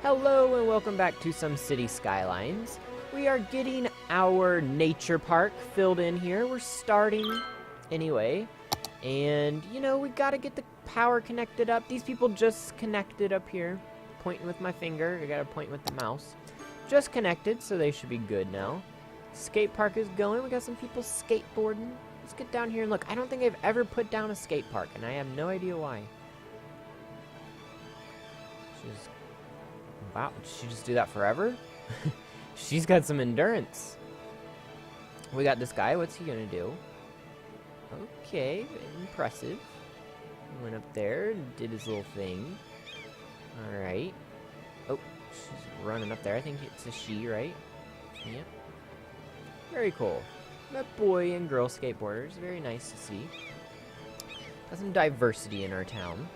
Hello and welcome back to some City Skylines. We are getting our nature park filled in here. We're starting anyway. And, you know, we gotta get the power connected up. These people just connected up here. Pointing with my finger. I gotta point with the mouse. Just connected, so they should be good now. Skate park is going. We got some people skateboarding. Let's get down here and look. I don't think I've ever put down a skate park, and I have no idea why. Wow, did she just do that forever? She's got some endurance. We got this guy. What's he gonna do? Okay, impressive. He went up there and did his little thing. Alright. Oh, she's running up there. I think it's a she, right? Yep. Very cool. Got boy and girl skateboarders. Very nice to see. Got some diversity in our town.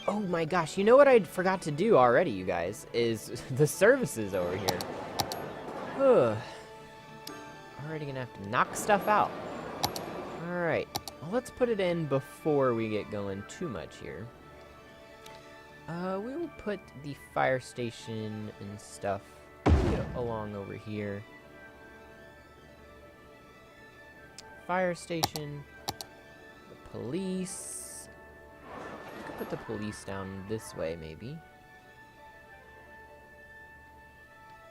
Oh my gosh, you know what I forgot to do already, you guys, is the services over here. Already gonna have to knock stuff out. Alright, well, let's put it in before we get going too much here. We will put the fire station and stuff along over here. Fire station, the police. Put the police down this way, maybe.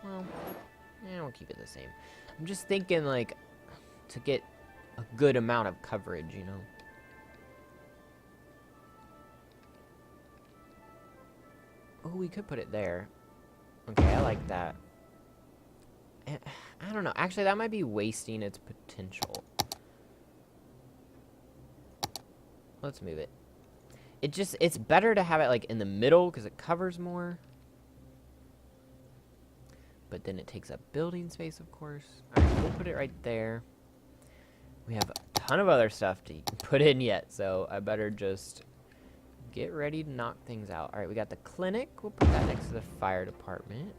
Well, we'll keep it the same. I'm just thinking, like, to get a good amount of coverage, you know. Oh, we could put it there. Okay, I like that. I don't know. Actually, that might be wasting its potential. Let's move it. It's better to have it like in the middle because it covers more. But then it takes up building space, of course. Alright, we'll put it right there. We have a ton of other stuff to put in yet, so I better just get ready to knock things out. Alright, we got the clinic. We'll put that next to the fire department.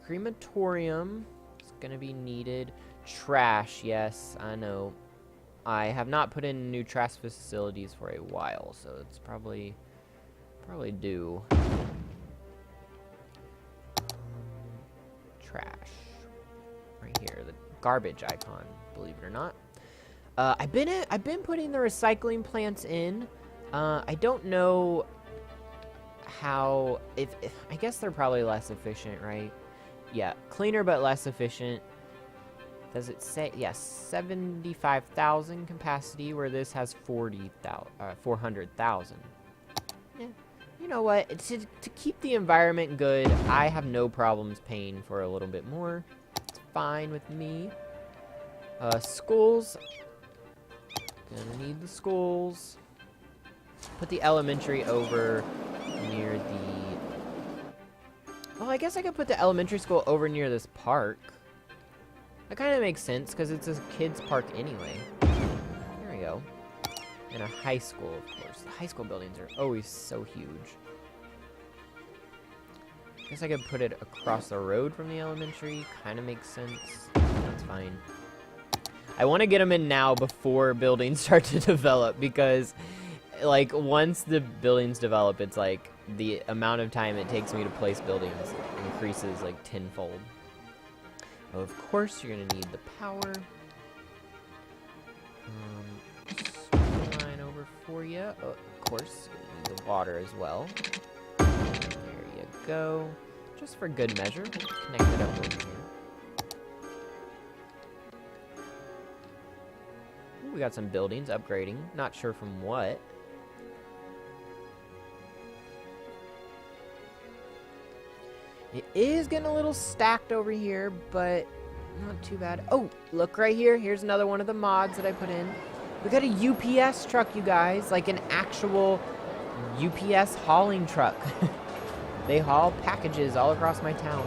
Crematorium is going to be needed. Trash, yes, I know. I have not put in new trash facilities for a while, so it's probably due. Trash. Right here, the garbage icon, believe it or not. I've been putting the recycling plants in. I don't know how, if I guess they're probably less efficient, right? Yeah, cleaner but less efficient. Does it say, yes, 75,000 capacity, where this has 400,000. Yeah, you know what? To keep the environment good, I have no problems paying for a little bit more. It's fine with me. Schools. Gonna need the schools. Put the elementary over near the... Well, I guess I could put the elementary school over near this park. That kind of makes sense, because it's a kid's park anyway. There we go. And a high school, of course. The high school buildings are always so huge. I guess I could put it across the road from the elementary. Kind of makes sense. That's fine. I want to get them in now before buildings start to develop, because, like, once the buildings develop, it's like the amount of time it takes me to place buildings increases, like, tenfold. Oh, of course, you're going to need the power. Line over for you. Oh, of course, you're going to need the water as well. There you go. Just for good measure, we'll connect it up over here. Ooh, we got some buildings upgrading. Not sure from what. It is getting a little stacked over here, but not too bad. Oh, look right here. Here's another one of the mods that I put in. We got a UPS truck, you guys. Like an actual UPS hauling truck. They haul packages all across my town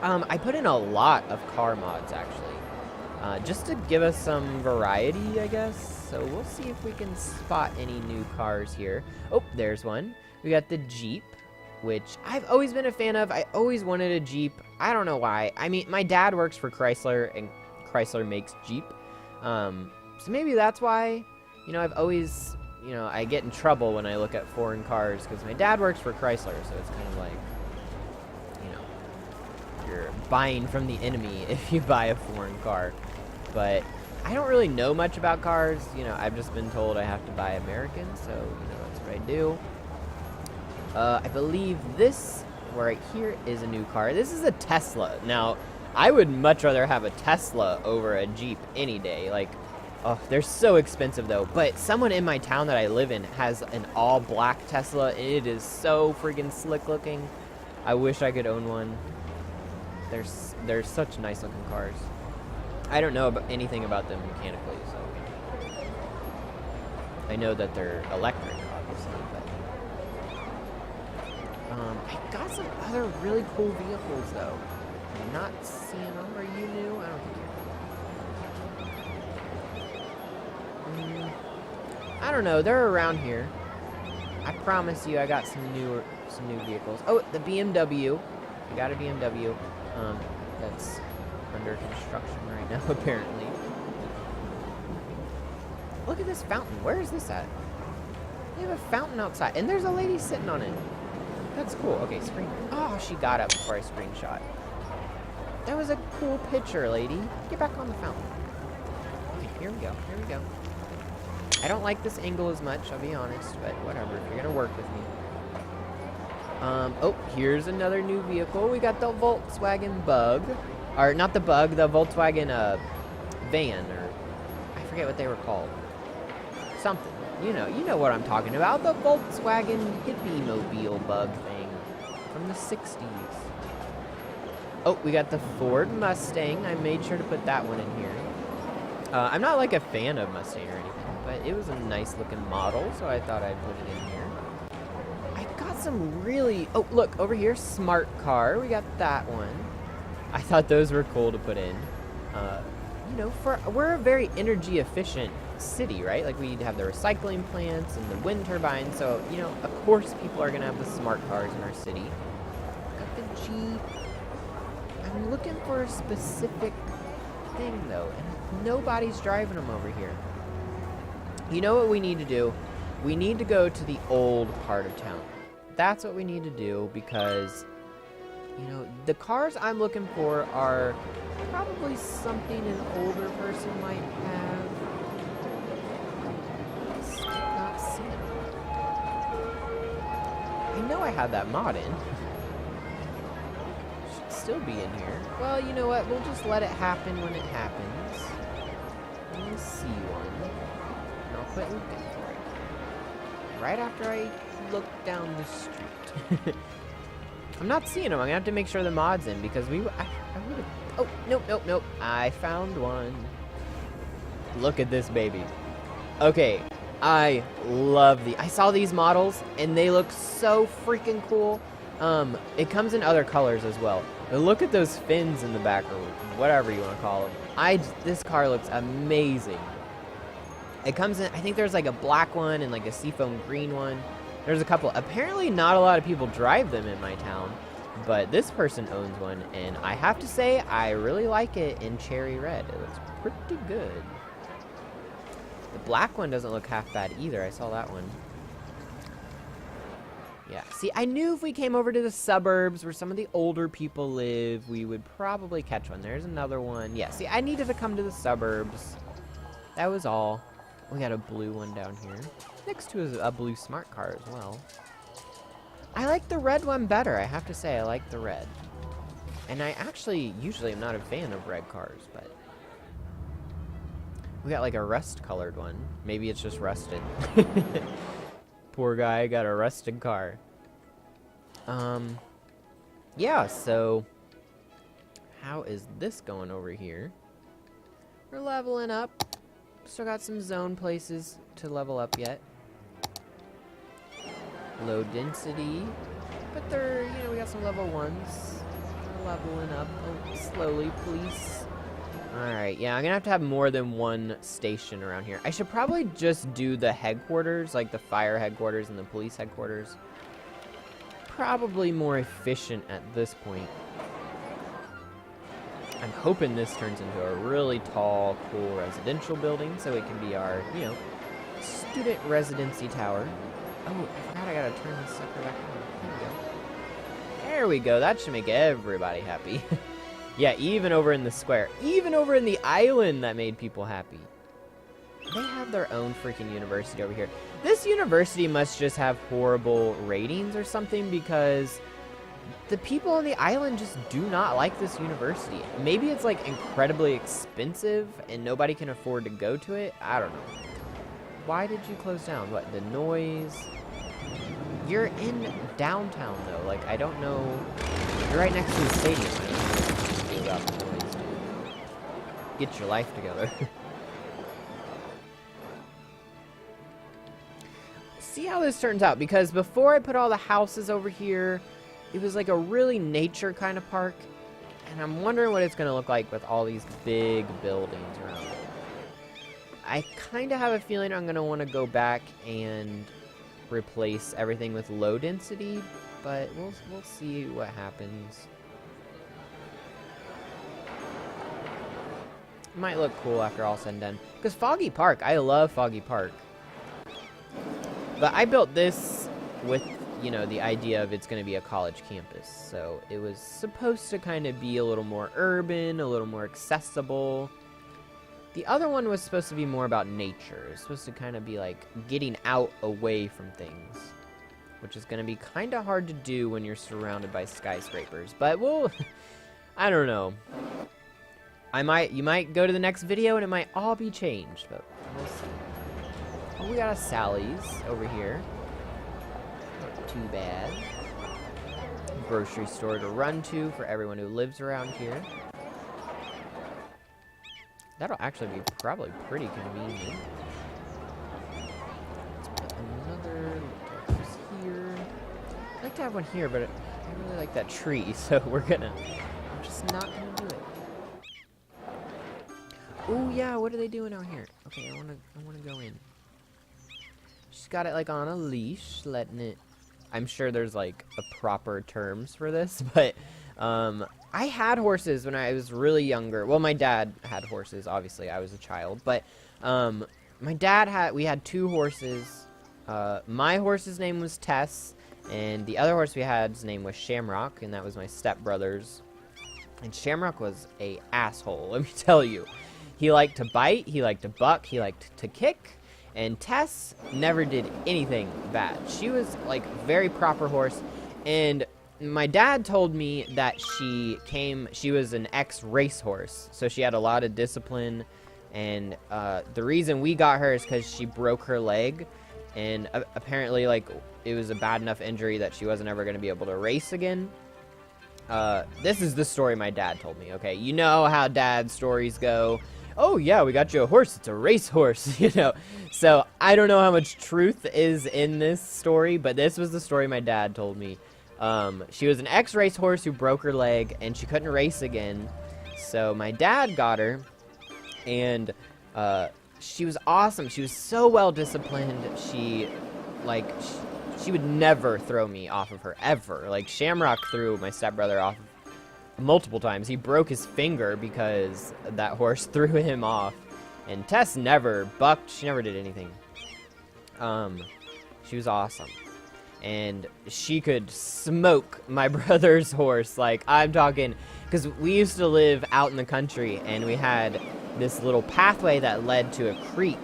now. I put in a lot of car mods, actually. Just to give us some variety, I guess. So we'll see if we can spot any new cars here. Oh, there's one. We got the Jeep, which I've always been a fan of. I always wanted a Jeep. I don't know why. I mean, my dad works for Chrysler, and Chrysler makes Jeep. So maybe that's why, you know, I've always, you know, I get in trouble when I look at foreign cars because my dad works for Chrysler, so it's kind of like, you know, you're buying from the enemy if you buy a foreign car. But I don't really know much about cars. You know, I've just been told I have to buy American, so, you know, that's what I do. I believe this right here is a new car. This is a Tesla. Now, I would much rather have a Tesla over a Jeep any day. Like, oh, they're so expensive though. But someone in my town that I live in has an all-black Tesla, and it is so freaking slick looking. I wish I could own one. They're such nice looking cars. I don't know about anything about them mechanically, so I know that they're electric, obviously. But I got some other really cool vehicles though. I'm not seeing them. Are you new? I don't think you're new. I don't know. They're around here. I promise you, I got some new vehicles. Oh, the BMW. I got a BMW. That's under construction right now, apparently. Look at this fountain. Where is this at? They have a fountain outside, and there's a lady sitting on it. That's cool. Okay, screen. Oh, she got up before I screenshot. That was a cool picture, lady. Get back on the fountain. Okay, here we go. Here we go. I don't like this angle as much, I'll be honest, but whatever. If you're gonna work with me. Oh, here's another new vehicle. We got the Volkswagen Bug. Or, not the Bug, the Volkswagen, van, or I forget what they were called. Something. You know what I'm talking about. The Volkswagen hippie mobile bug thing from the 60s. Oh, we got the Ford Mustang. I made sure to put that one in here. I'm not like a fan of Mustang or anything, but it was a nice looking model, so I thought I'd put it in here. I got some really... Oh, look, over here, smart car. We got that one. I thought those were cool to put in. You know, we're a very energy efficient city, right? Like, we have the recycling plants and the wind turbines, so, you know, of course people are gonna have the smart cars in our city. Got the Jeep. I'm looking for a specific thing, though, and nobody's driving them over here. You know what we need to do? We need to go to the old part of town. That's what we need to do, because, you know, the cars I'm looking for are probably something an older person might have. Not seeing them. I know I had that mod in. Should still be in here. Well, you know what? We'll just let it happen when it happens. Let me see one. And I'll quit looking for it. Right after I look down the street. I'm not seeing them. I'm gonna have to make sure the mod's in, because I would have... Oh, nope. I found one. Look at this baby. Okay, I love I saw these models, and they look so freaking cool. It comes in other colors as well. But look at those fins in the back, or whatever you want to call them. This car looks amazing. It comes in, I think there's like a black one and like a seafoam green one. There's a couple. Apparently not a lot of people drive them in my town, but this person owns one, and I have to say I really like it in cherry red. It looks pretty good. The black one doesn't look half bad either. I saw that one. Yeah, see, I knew if we came over to the suburbs where some of the older people live, we would probably catch one. There's another one. Yeah, see, I needed to come to the suburbs. That was all. We got a blue one down here. Next to a blue smart car as well. I like the red one better, I have to say. I like the red. And I actually usually am not a fan of red cars, but we got like a rust-colored one. Maybe it's just rusted. Poor guy got a rusted car. Yeah, so how is this going over here? We're leveling up. Still got some zone places to level up yet. Low density, but they're, you know, we got some level 1s. We're leveling up. Oh, slowly, please. Alright, yeah, I'm gonna have to have more than one station around here. I should probably just do the headquarters, like the fire headquarters and the police headquarters. Probably more efficient at this point. I'm hoping this turns into a really tall, cool residential building, so it can be our, you know, student residency tower. Oh, I forgot I gotta turn this sucker back on. There we go. There we go. That should make everybody happy. Yeah, even over in the square. Even over in the island, that made people happy. They have their own freaking university over here. This university must just have horrible ratings or something, because the people on the island just do not like this university. Maybe it's like incredibly expensive and nobody can afford to go to it. I don't know. Why did you close down? What, the noise? You're in downtown though. Like, I don't know. You're right next to the stadium. I don't know what to do about the noise, dude. Get your life together. See how this turns out, because before I put all the houses over here, it was like a really nature kind of park, and I'm wondering what it's going to look like with all these big buildings around it. I kind of have a feeling I'm going to want to go back and replace everything with low density, but we'll see what happens. It might look cool after all said and done, because Foggy Park, I love Foggy Park. But I built this with, you know, the idea of it's going to be a college campus. So it was supposed to kind of be a little more urban, a little more accessible. The other one was supposed to be more about nature. It's supposed to kind of be like getting out away from things, which is going to be kind of hard to do when you're surrounded by skyscrapers. But we'll, I don't know. You might go to the next video and it might all be changed, but we'll see. Oh, we got a Sally's over here. Not too bad. Grocery store to run to for everyone who lives around here. That'll actually be probably pretty convenient. Let's put another house here. I'd like to have one here, but I really like that tree, so we're just not gonna do it. Oh yeah, what are they doing out here? Okay, I wanna go in. She's got it like on a leash, letting it. I'm sure there's like a proper terms for this, but I had horses when I was really younger. Well, my dad had horses, obviously. I was a child, but we had 2 horses. My horse's name was Tess, and the other horse we had's name was Shamrock, and that was my stepbrother's. And Shamrock was a asshole, let me tell you. He liked to bite, he liked to buck, he liked to kick. And Tess never did anything bad. She was like a very proper horse. And my dad told me that she was an ex-race horse. So she had a lot of discipline. And the reason we got her is because she broke her leg. And apparently like it was a bad enough injury that she wasn't ever going to be able to race again. This is the story my dad told me, okay? You know how dad stories go. Oh yeah, we got you a horse. It's a race horse, you know. So I don't know how much truth is in this story, but this was the story my dad told me. She was an ex-race horse who broke her leg, and she couldn't race again. So my dad got her, and she was awesome. She was so well disciplined. She would never throw me off of her ever. Like Shamrock threw my stepbrother off multiple times. He broke his finger because that horse threw him off. And Tess never bucked. She never did anything. She was awesome. And she could smoke my brother's horse. Like, I'm talking, because we used to live out in the country, and we had this little pathway that led to a creek.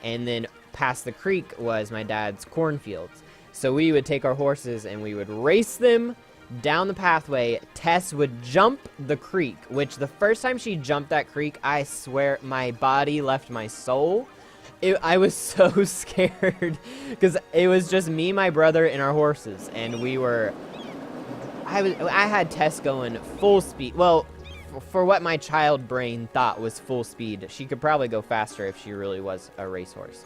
And then past the creek was my dad's cornfields. So we would take our horses and we would race them down the pathway. Tess would jump the creek, which the first time she jumped that creek, I swear my body left my soul. I was so scared because it was just me, my brother, and our horses, and I had Tess going full speed. Well, for what my child brain thought was full speed. She could probably go faster if she really was a racehorse.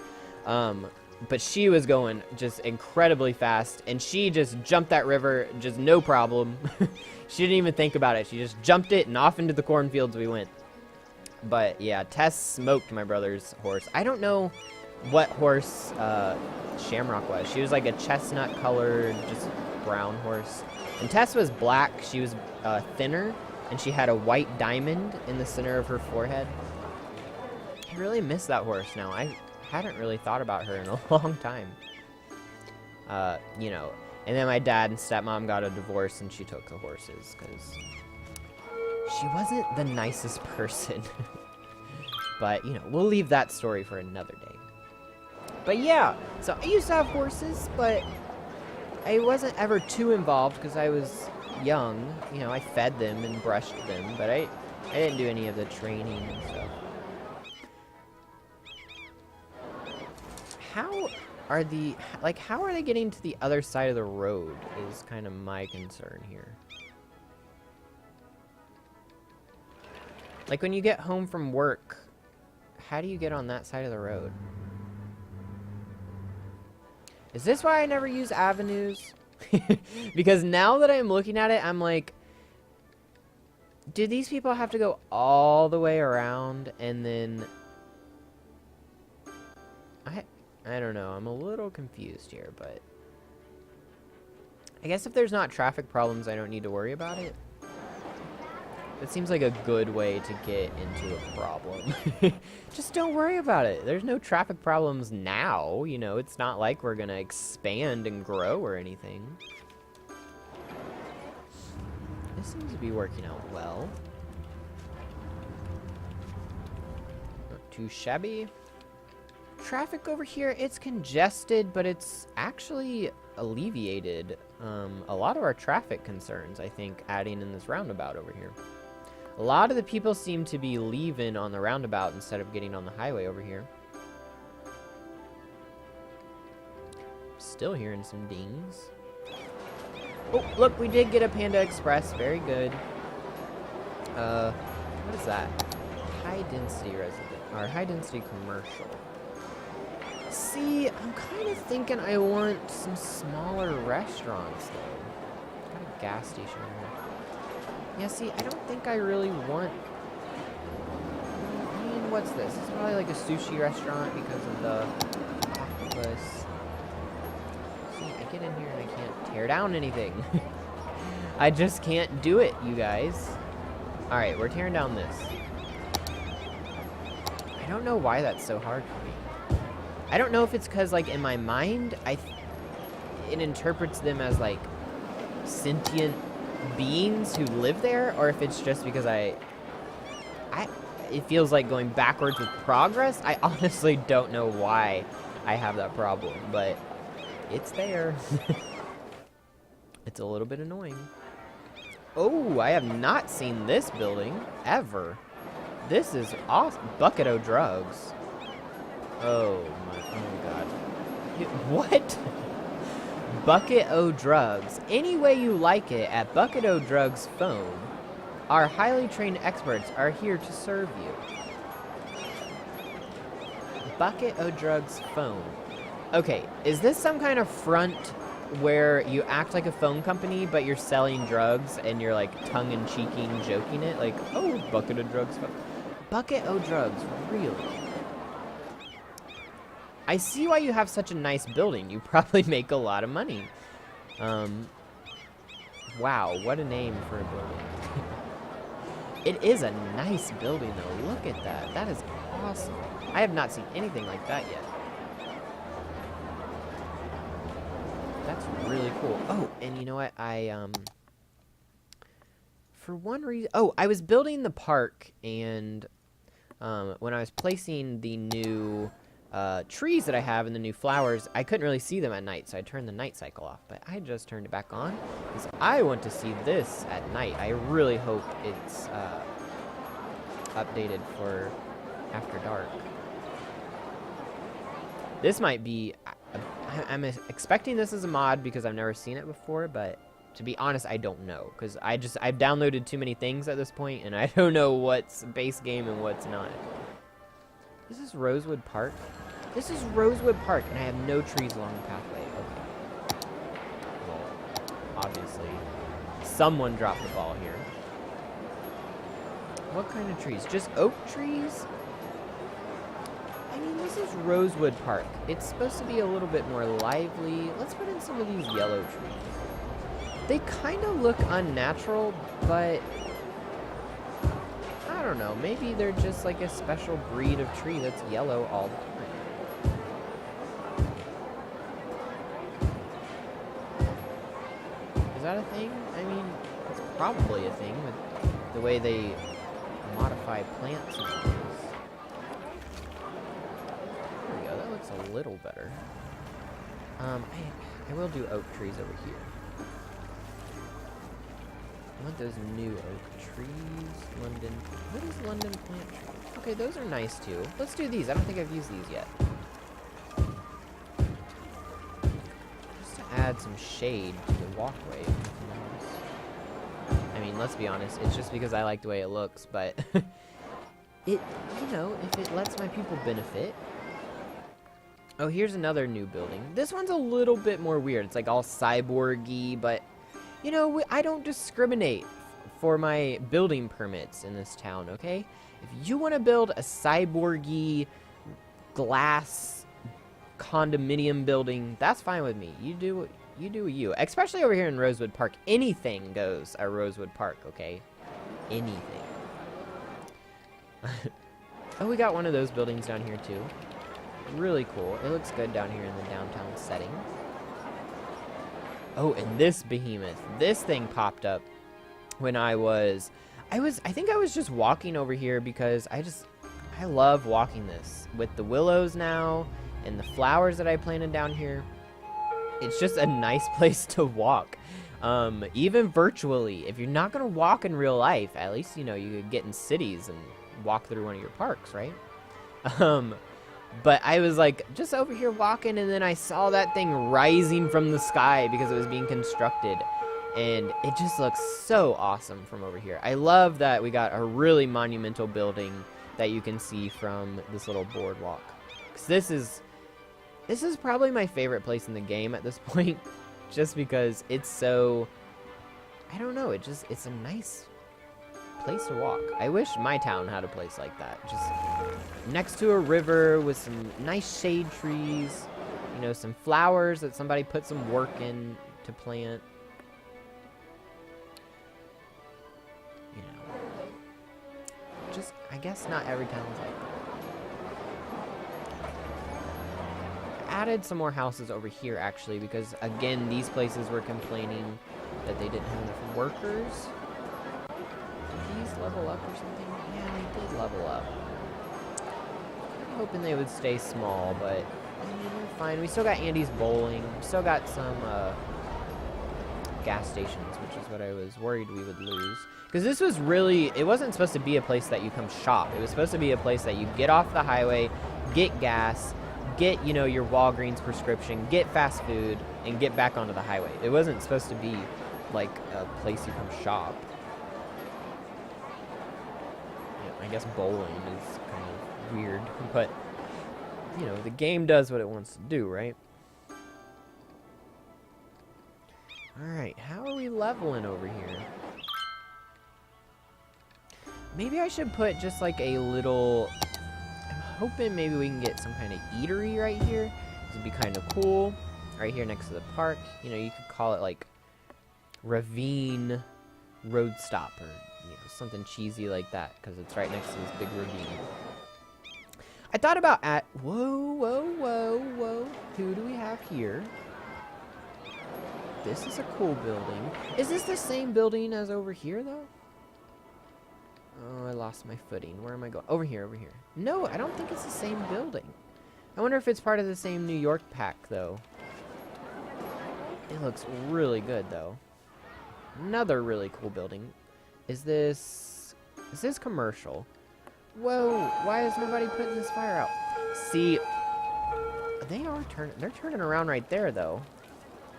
But she was going just incredibly fast, and she just jumped that river, just no problem. She didn't even think about it. She just jumped it, and off into the cornfields we went. But yeah, Tess smoked my brother's horse. I don't know what horse Shamrock was. She was like a chestnut-colored, just brown horse. And Tess was black. She was thinner, and she had a white diamond in the center of her forehead. I really miss that horse now. I hadn't really thought about her in a long time. You know, and then my dad and stepmom got a divorce and she took the horses because she wasn't the nicest person. But, you know, we'll leave that story for another day. But yeah, so I used to have horses, but I wasn't ever too involved because I was young. You know, I fed them and brushed them, but I didn't do any of the training and stuff. How are they getting to the other side of the road is kind of my concern here. Like when you get home from work, how do you get on that side of the road? Is this why I never use avenues? Because now that I'm looking at it, I'm like, do these people have to go all the way around and then... I don't know. I'm a little confused here, but... I guess if there's not traffic problems, I don't need to worry about it. It seems like a good way to get into a problem. Just don't worry about it. There's no traffic problems now. You know, it's not like we're going to expand and grow or anything. This seems to be working out well. Not too shabby. Traffic over here, it's congested, but it's actually alleviated a lot of our traffic concerns, I think, adding in this roundabout over here. A lot of the people seem to be leaving on the roundabout instead of getting on the highway over here. Still hearing some dings. Oh, look, we did get a Panda Express. Very good. What is that? High density resident, or high density commercial. See, I'm kind of thinking I want some smaller restaurants, though. Got a gas station here. Yeah, see, I don't think I really want... I mean, what's this? It's probably like a sushi restaurant because of the octopus. See, I get in here and I can't tear down anything. I just can't do it, you guys. Alright, we're tearing down this. I don't know why that's so hard for me. I don't know if it's because, like, in my mind, it interprets them as, like, sentient beings who live there, or if it's just because it feels like going backwards with progress. I honestly don't know why I have that problem, but it's there. It's a little bit annoying. Oh, I have not seen this building ever. This is awesome. Bucket O Drugs. Oh my god. What? Bucket O Drugs. Any way you like it at Bucket O Drugs phone. Our highly trained experts are here to serve you. Bucket O Drugs phone. Okay, is this some kind of front where you act like a phone company, but you're selling drugs and you're like tongue-in-cheeking, joking it? Like, oh, Bucket O Drugs phone. Bucket O Drugs, really? I see why you have such a nice building. You probably make a lot of money. Wow, what a name for a building. It is a nice building, though. Look at that. That is awesome. I have not seen anything like that yet. That's really cool. Oh, and you know what? For one reason... Oh, I was building the park, and when I was placing the new... trees that I have and the new flowers, I couldn't really see them at night, so I turned the night cycle off. But I just turned it back on because I want to see this at night. I really hope it's updated for after dark. This might be... I'm expecting this as a mod because I've never seen it before, but to be honest, I don't know because I've downloaded too many things at this point, and I don't know what's base game and what's not. This is Rosewood Park. This is Rosewood Park, and I have no trees along the pathway. Okay. Well, obviously, someone dropped the ball here. What kind of trees? Just oak trees? I mean, this is Rosewood Park. It's supposed to be a little bit more lively. Let's put in some of these yellow trees. They kind of look unnatural, but... I don't know, maybe they're just like a special breed of tree that's yellow all the time. that a thing? I mean, it's probably a thing with the way they modify plants and things. There we go, that looks a little better. I will do oak trees over here. I want those new oak trees. London. What is London plant tree? Okay, those are nice too. Let's do these. I don't think I've used these yet. Just to add some shade to the walkway. I mean, let's be honest. It's just because I like the way it looks, but it, you know, if it lets my people benefit. Oh, here's another new building. This one's a little bit more weird. It's like all cyborgy, but you know, I don't discriminate for my building permits in this town, okay? If you want to build a cyborgy glass condominium building, that's fine with me. You do you. Especially over here in Rosewood Park. Anything goes at Rosewood Park, okay? Anything. Oh, we got one of those buildings down here too. Really cool. It looks good down here in the downtown setting. Oh, and this behemoth. This thing popped up when I think I was just walking over here because I love walking this. With the willows now and the flowers that I planted down here, it's just a nice place to walk. Even virtually. If you're not going to walk in real life, at least, you know, you could get in cities and walk through one of your parks, right? But I was like just over here walking, and then I saw that thing rising from the sky because it was being constructed. And it just looks so awesome from over here. I love that we got a really monumental building that you can see from this little boardwalk. 'Cause this is probably my favorite place in the game at this point. Just because it's so, I don't know, it's a nice place to walk. I wish my town had a place like that. Just next to a river with some nice shade trees, you know, some flowers that somebody put some work in to plant. You know, just, I guess not every town's like that. I added some more houses over here actually because again, these places were complaining that they didn't have enough workers. Level up or something? Yeah, they did level up. I'm hoping they would stay small, but I mean, we're fine. We still got Andy's Bowling. We still got some gas stations, which is what I was worried we would lose. Because this was really, it wasn't supposed to be a place that you come shop. It was supposed to be a place that you get off the highway, get gas, get, you know, your Walgreens prescription, get fast food, and get back onto the highway. It wasn't supposed to be like a place you come shop. I guess bowling is kind of weird, but, you know, the game does what it wants to do, right? Alright, how are we leveling over here? Maybe I should put just like a little, I'm hoping maybe we can get some kind of eatery right here. This would be kind of cool. Right here next to the park. You know, you could call it like Ravine Road Stop or, you know, something cheesy like that, because it's right next to this big ravine. I thought about whoa. Who do we have here? This is a cool building. Is this the same building as over here, though? Oh, I lost my footing. Where am I going? Over here. No, I don't think it's the same building. I wonder if it's part of the same New York pack, though. It looks really good, though. Another really cool building. Is this commercial? Whoa, why is nobody putting this fire out? See, they're turning around right there though.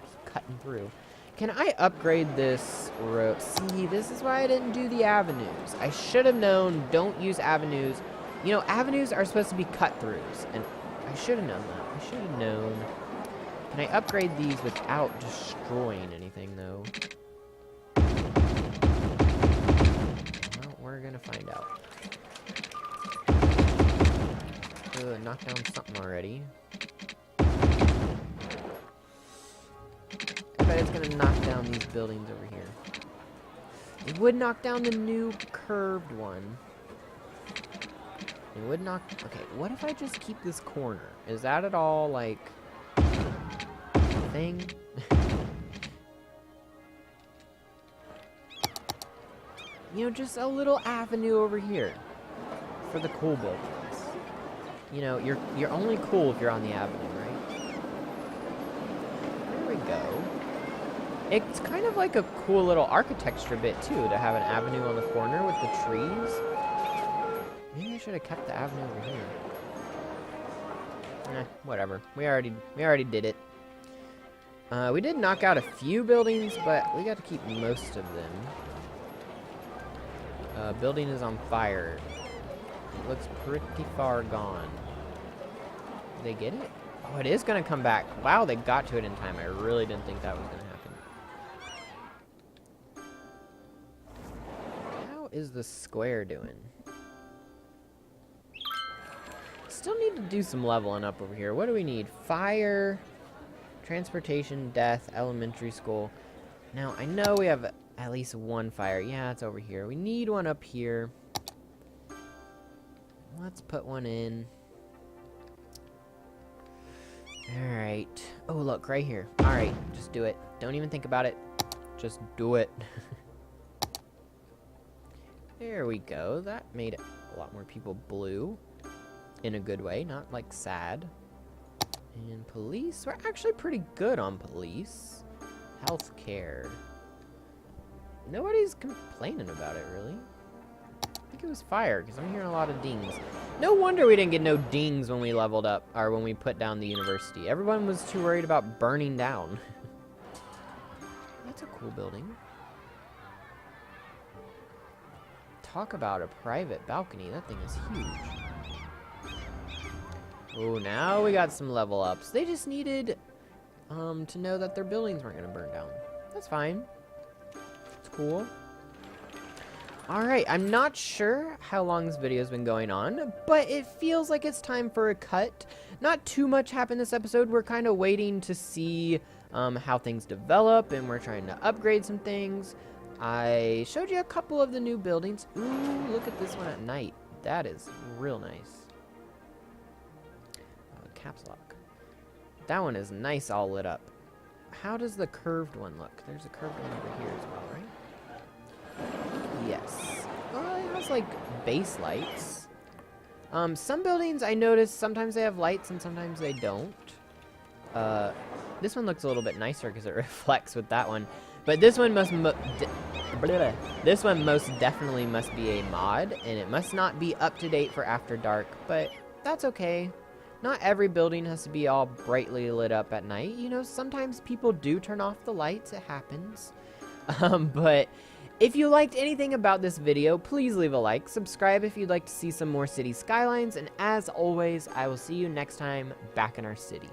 Just cutting through. Can I upgrade this road? See, this is why I didn't do the avenues. I should have known, don't use avenues. You know, avenues are supposed to be cut-throughs, and I should have known that. I should have known. Can I upgrade these without destroying anything though? We're gonna find out. Knock down something already. I bet it's gonna knock down these buildings over here. It would knock down the new curved one. It would knock... Okay, what if I just keep this corner? Is that at all, like... a thing? you know, just a little avenue over here for the cool buildings. You know, you're only cool if you're on the avenue, right? There we go. It's kind of like a cool little architecture bit, too, to have an avenue on the corner with the trees. Maybe I should have kept the avenue over here. Whatever. We already did it. We did knock out a few buildings, but we got to keep most of them. Building is on fire. It looks pretty far gone. Did they get it? Oh, it is going to come back. Wow, they got to it in time. I really didn't think that was going to happen. How is the square doing? Still need to do some leveling up over here. What do we need? Fire, transportation, death, elementary school. Now, I know we have at least one fire. Yeah, it's over here. We need one up here. Let's put one in. Alright. Oh, look, right here. Alright, just do it. Don't even think about it. Just do it. There we go. That made a lot more people blue. In a good way, not like sad. And police, we're actually pretty good on police. Healthcare. Nobody's complaining about it, really. I think it was fire, because I'm hearing a lot of dings. No wonder we didn't get no dings when we leveled up, or when we put down the university. Everyone was too worried about burning down. That's a cool building. Talk about a private balcony. That thing is huge. Oh, now we got some level ups. They just needed to know that their buildings weren't going to burn down. That's fine. It's cool. Alright, I'm not sure how long this video's been going on, but it feels like it's time for a cut. Not too much happened this episode. We're kind of waiting to see how things develop, and we're trying to upgrade some things. I showed you a couple of the new buildings. Ooh, look at this one at night. That is real nice. Caps lock. That one is nice all lit up. How does the curved one look? There's a curved one over here as well, right? Yes. It has like base lights. Some buildings I noticed sometimes they have lights and sometimes they don't. This one looks a little bit nicer because it reflects with that one. But this one this one most definitely must be a mod, and it must not be up to date for After Dark, but that's okay. Not every building has to be all brightly lit up at night. You know, sometimes people do turn off the lights. It happens. But if you liked anything about this video, please leave a like. Subscribe if you'd like to see some more city skylines. And as always, I will see you next time back in our city.